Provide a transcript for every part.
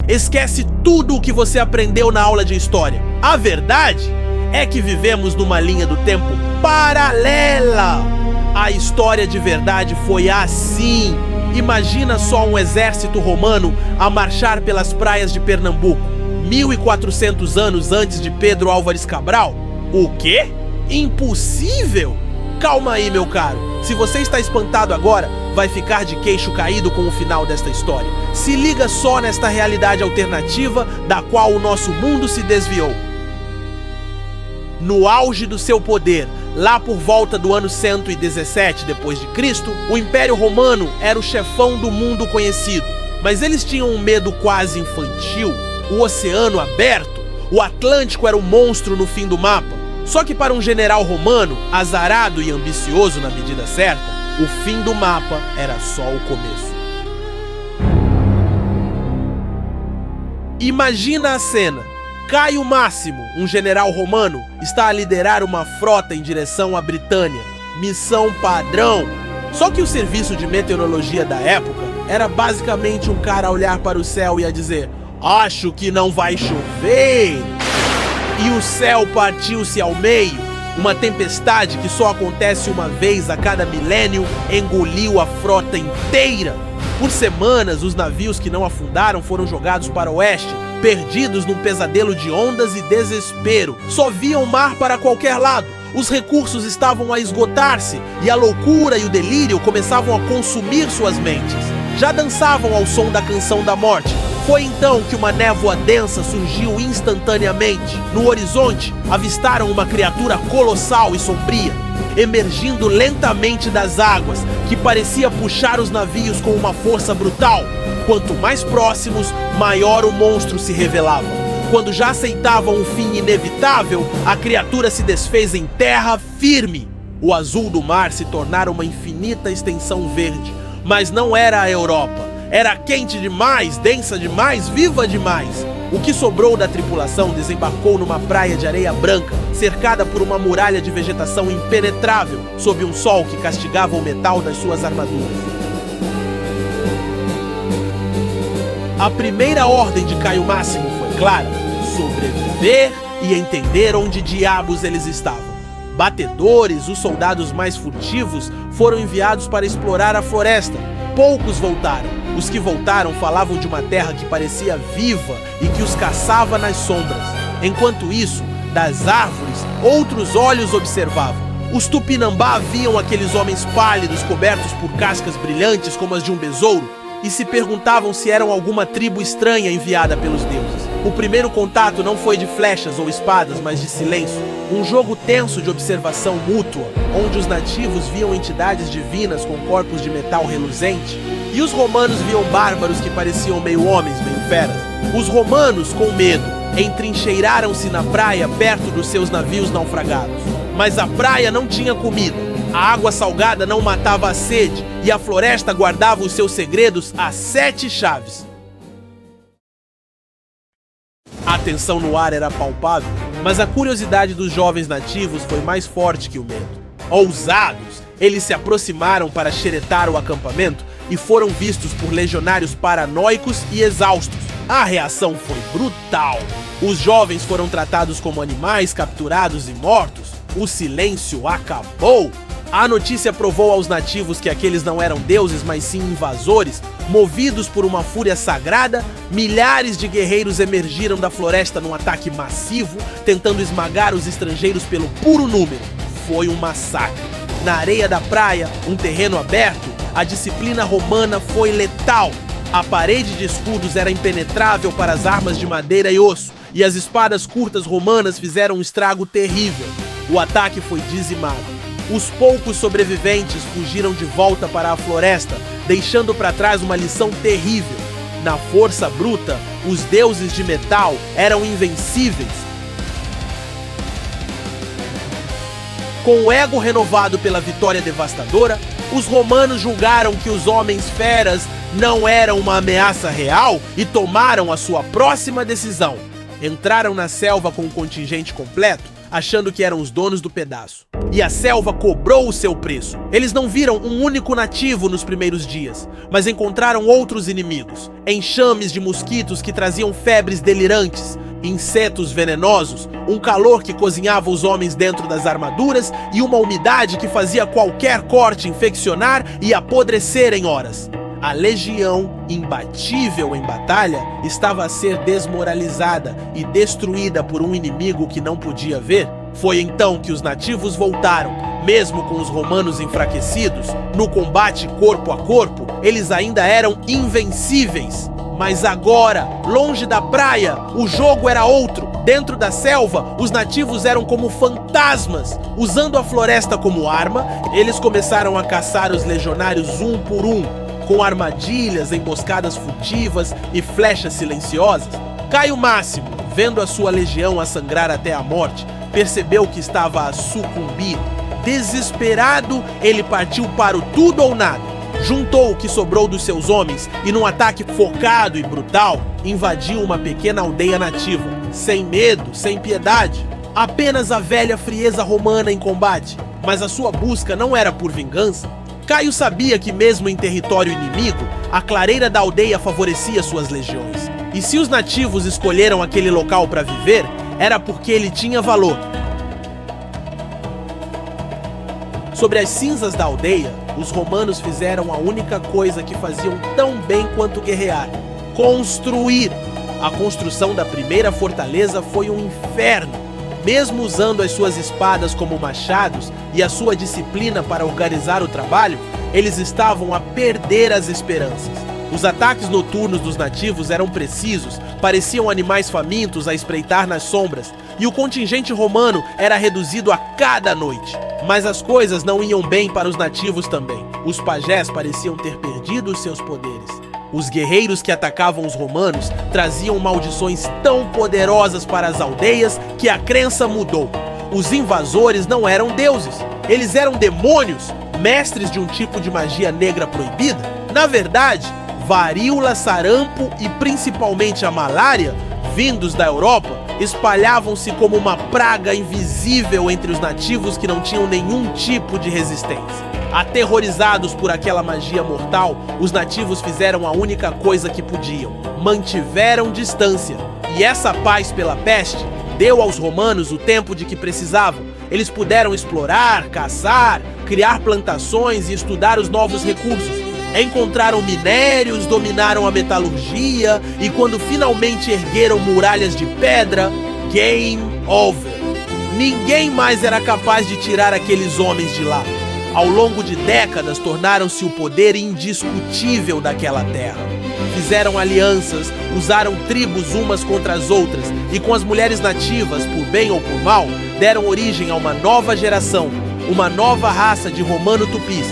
Esquece tudo o que você aprendeu na aula de história. A verdade é que vivemos numa linha do tempo paralela. A história de verdade foi assim. Imagina só um exército romano a marchar pelas praias de Pernambuco, 1400 anos antes de Pedro Álvares Cabral. O quê? Impossível? Calma aí, meu caro. Se você está espantado agora, vai ficar de queixo caído com o final desta história. Se liga só nesta realidade alternativa da qual o nosso mundo se desviou. No auge do seu poder, lá por volta do ano 117 d.C., o Império Romano era o chefão do mundo conhecido. Mas eles tinham um medo quase infantil. O oceano aberto, o Atlântico era o monstro no fim do mapa. Só que para um general romano, azarado e ambicioso na medida certa, o fim do mapa era só o começo. Imagina a cena. Caio Máximo, um general romano, está a liderar uma frota em direção à Britânia. Missão padrão. Só que o serviço de meteorologia da época era basicamente um cara a olhar para o céu e a dizer: "Acho que não vai chover." E o céu partiu-se ao meio. Uma tempestade que só acontece uma vez a cada milênio engoliu a frota inteira. Por semanas, os navios que não afundaram foram jogados para o oeste, perdidos num pesadelo de ondas e desespero. Só viam mar para qualquer lado. Os recursos estavam a esgotar-se e a loucura e o delírio começavam a consumir suas mentes. Já dançavam ao som da canção da morte. Foi então que uma névoa densa surgiu instantaneamente. No horizonte, avistaram uma criatura colossal e sombria, emergindo lentamente das águas, que parecia puxar os navios com uma força brutal. Quanto mais próximos, maior o monstro se revelava. Quando já aceitavam o fim inevitável, a criatura se desfez em terra firme. O azul do mar se tornara uma infinita extensão verde. Mas não era a Europa. Era quente demais, densa demais, viva demais. O que sobrou da tripulação desembarcou numa praia de areia branca, cercada por uma muralha de vegetação impenetrável, sob um sol que castigava o metal das suas armaduras. A primeira ordem de Caio Máximo foi clara: sobreviver e entender onde diabos eles estavam. Batedores, os soldados mais furtivos, foram enviados para explorar a floresta. Poucos voltaram. Os que voltaram falavam de uma terra que parecia viva e que os caçava nas sombras. Enquanto isso, das árvores, outros olhos observavam. Os Tupinambá viam aqueles homens pálidos cobertos por cascas brilhantes como as de um besouro e se perguntavam se eram alguma tribo estranha enviada pelos deuses. O primeiro contato não foi de flechas ou espadas, mas de silêncio. Um jogo tenso de observação mútua, onde os nativos viam entidades divinas com corpos de metal reluzente, e os romanos viam bárbaros que pareciam meio homens, meio feras. Os romanos, com medo, entrincheiraram-se na praia perto dos seus navios naufragados. Mas a praia não tinha comida, a água salgada não matava a sede, e a floresta guardava os seus segredos a 7 chaves. A tensão no ar era palpável, mas a curiosidade dos jovens nativos foi mais forte que o medo. Ousados, eles se aproximaram para xeretar o acampamento e foram vistos por legionários paranoicos e exaustos. A reação foi brutal. Os jovens foram tratados como animais capturados e mortos. O silêncio acabou. A notícia provou aos nativos que aqueles não eram deuses, mas sim invasores. Movidos por uma fúria sagrada, milhares de guerreiros emergiram da floresta num ataque massivo, tentando esmagar os estrangeiros pelo puro número. Foi um massacre. Na areia da praia, um terreno aberto, a disciplina romana foi letal. A parede de escudos era impenetrável para as armas de madeira e osso, e as espadas curtas romanas fizeram um estrago terrível. O ataque foi dizimado. Os poucos sobreviventes fugiram de volta para a floresta, deixando para trás uma lição terrível. Na força bruta, os deuses de metal eram invencíveis. Com o ego renovado pela vitória devastadora, os romanos julgaram que os homens feras não eram uma ameaça real e tomaram a sua próxima decisão. Entraram na selva com o contingente completo, achando que eram os donos do pedaço. E a selva cobrou o seu preço. Eles não viram um único nativo nos primeiros dias, mas encontraram outros inimigos. Enxames de mosquitos que traziam febres delirantes, insetos venenosos, um calor que cozinhava os homens dentro das armaduras e uma umidade que fazia qualquer corte infeccionar e apodrecer em horas. A legião, imbatível em batalha, estava a ser desmoralizada e destruída por um inimigo que não podia ver. Foi então que os nativos voltaram. Mesmo com os romanos enfraquecidos, no combate corpo a corpo, eles ainda eram invencíveis. Mas agora, longe da praia, o jogo era outro. Dentro da selva, os nativos eram como fantasmas. Usando a floresta como arma, eles começaram a caçar os legionários um por um, com armadilhas, emboscadas furtivas e flechas silenciosas. Caio Máximo, vendo a sua legião a sangrar até a morte, percebeu que estava a sucumbir. Desesperado, ele partiu para o tudo ou nada. Juntou o que sobrou dos seus homens e, num ataque focado e brutal, invadiu uma pequena aldeia nativa, sem medo, sem piedade. Apenas a velha frieza romana em combate. Mas a sua busca não era por vingança. Caio sabia que mesmo em território inimigo, a clareira da aldeia favorecia suas legiões. E se os nativos escolheram aquele local para viver, era porque ele tinha valor. Sobre as cinzas da aldeia, os romanos fizeram a única coisa que faziam tão bem quanto guerrear: construir. A construção da primeira fortaleza foi um inferno. Mesmo usando as suas espadas como machados e a sua disciplina para organizar o trabalho, eles estavam a perder as esperanças. Os ataques noturnos dos nativos eram precisos, pareciam animais famintos a espreitar nas sombras, e o contingente romano era reduzido a cada noite. Mas as coisas não iam bem para os nativos também. Os pajés pareciam ter perdido os seus poderes. Os guerreiros que atacavam os romanos traziam maldições tão poderosas para as aldeias que a crença mudou. Os invasores não eram deuses, eles eram demônios, mestres de um tipo de magia negra proibida. Na verdade, varíola, sarampo e principalmente a malária, vindos da Europa, espalhavam-se como uma praga invisível entre os nativos que não tinham nenhum tipo de resistência. Aterrorizados por aquela magia mortal, os nativos fizeram a única coisa que podiam: mantiveram distância. E essa paz pela peste deu aos romanos o tempo de que precisavam. Eles puderam explorar, caçar, criar plantações e estudar os novos recursos. Encontraram minérios, dominaram a metalurgia e, quando finalmente ergueram muralhas de pedra, game over. Ninguém mais era capaz de tirar aqueles homens de lá. Ao longo de décadas, tornaram-se o poder indiscutível daquela terra. Fizeram alianças, usaram tribos umas contra as outras e, com as mulheres nativas, por bem ou por mal, deram origem a uma nova geração, uma nova raça de romano-tupis.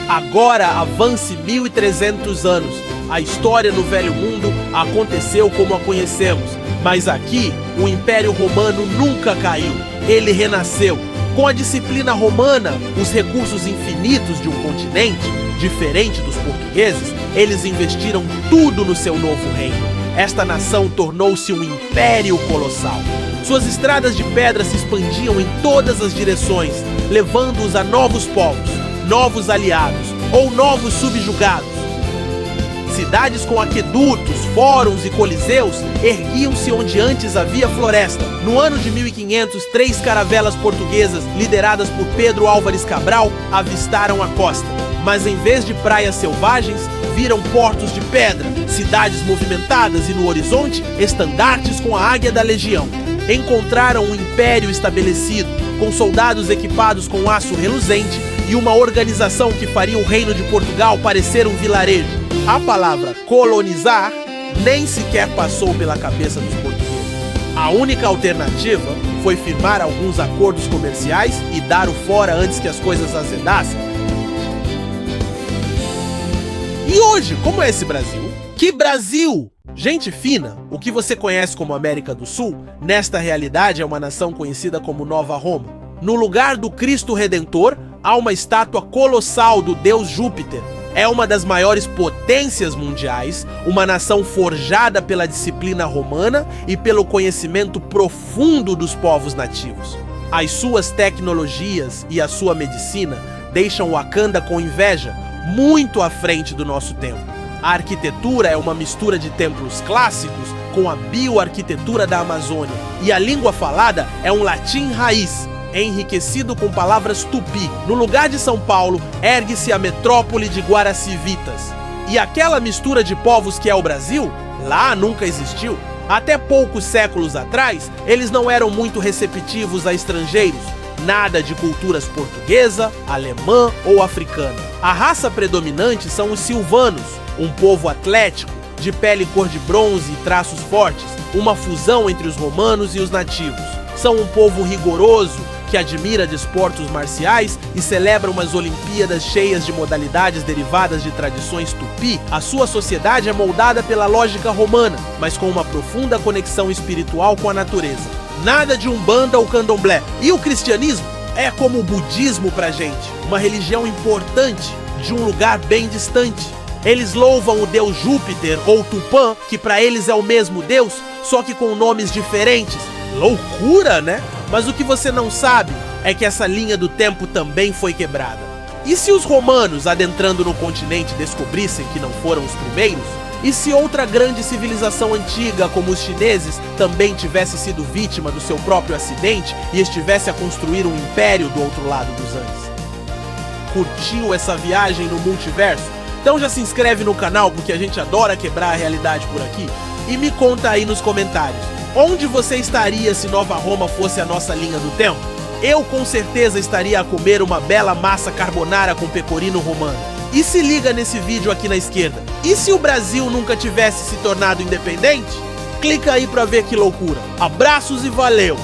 Agora avance 1300 anos. A história no Velho Mundo aconteceu como a conhecemos, mas aqui o Império Romano nunca caiu. Ele renasceu. Com a disciplina romana, os recursos infinitos de um continente, diferente dos portugueses, eles investiram tudo no seu novo reino. Esta nação tornou-se um império colossal. Suas estradas de pedra se expandiam em todas as direções, levando-os a novos povos, novos aliados ou novos subjugados. Cidades com aquedutos, fóruns e coliseus erguiam-se onde antes havia floresta. No ano de 1500, 3 caravelas portuguesas, lideradas por Pedro Álvares Cabral, avistaram a costa. Mas em vez de praias selvagens, viram portos de pedra, cidades movimentadas e, no horizonte, estandartes com a águia da legião. Encontraram um império estabelecido, com soldados equipados com aço reluzente e uma organização que faria o reino de Portugal parecer um vilarejo. A palavra colonizar nem sequer passou pela cabeça dos portugueses. A única alternativa foi firmar alguns acordos comerciais e dar o fora antes que as coisas azedassem. E hoje, como é esse Brasil? Que Brasil! Gente fina, o que você conhece como América do Sul, nesta realidade é uma nação conhecida como Nova Roma. No lugar do Cristo Redentor, há uma estátua colossal do deus Júpiter. É uma das maiores potências mundiais, uma nação forjada pela disciplina romana e pelo conhecimento profundo dos povos nativos. As suas tecnologias e a sua medicina deixam Wakanda com inveja, muito à frente do nosso tempo. A arquitetura é uma mistura de templos clássicos com a bioarquitetura da Amazônia, e a língua falada é um latim raiz, enriquecido com palavras tupi. No lugar de São Paulo, ergue-se a metrópole de Guaracivitas. E aquela mistura de povos que é o Brasil, lá nunca existiu. Até poucos séculos atrás, eles não eram muito receptivos a estrangeiros. Nada de culturas portuguesa, alemã ou africana. A raça predominante são os silvanos, um povo atlético, de pele cor de bronze e traços fortes, uma fusão entre os romanos e os nativos. São um povo rigoroso, que admira desportos marciais e celebra umas Olimpíadas cheias de modalidades derivadas de tradições tupi. A sua sociedade é moldada pela lógica romana, mas com uma profunda conexão espiritual com a natureza. Nada de umbanda ou candomblé. E o cristianismo é como o budismo pra gente, uma religião importante de um lugar bem distante. Eles louvam o deus Júpiter ou Tupã, que pra eles é o mesmo deus, só que com nomes diferentes. Loucura, né? Mas o que você não sabe é que essa linha do tempo também foi quebrada. E se os romanos, adentrando no continente, descobrissem que não foram os primeiros? E se outra grande civilização antiga, como os chineses, também tivesse sido vítima do seu próprio acidente e estivesse a construir um império do outro lado dos Andes? Curtiu essa viagem no multiverso? Então já se inscreve no canal, porque a gente adora quebrar a realidade por aqui. E me conta aí nos comentários, onde você estaria se Nova Roma fosse a nossa linha do tempo? Eu com certeza estaria a comer uma bela massa carbonara com pecorino romano. E se liga nesse vídeo aqui na esquerda. E se o Brasil nunca tivesse se tornado independente? Clica aí pra ver que loucura. Abraços e valeu!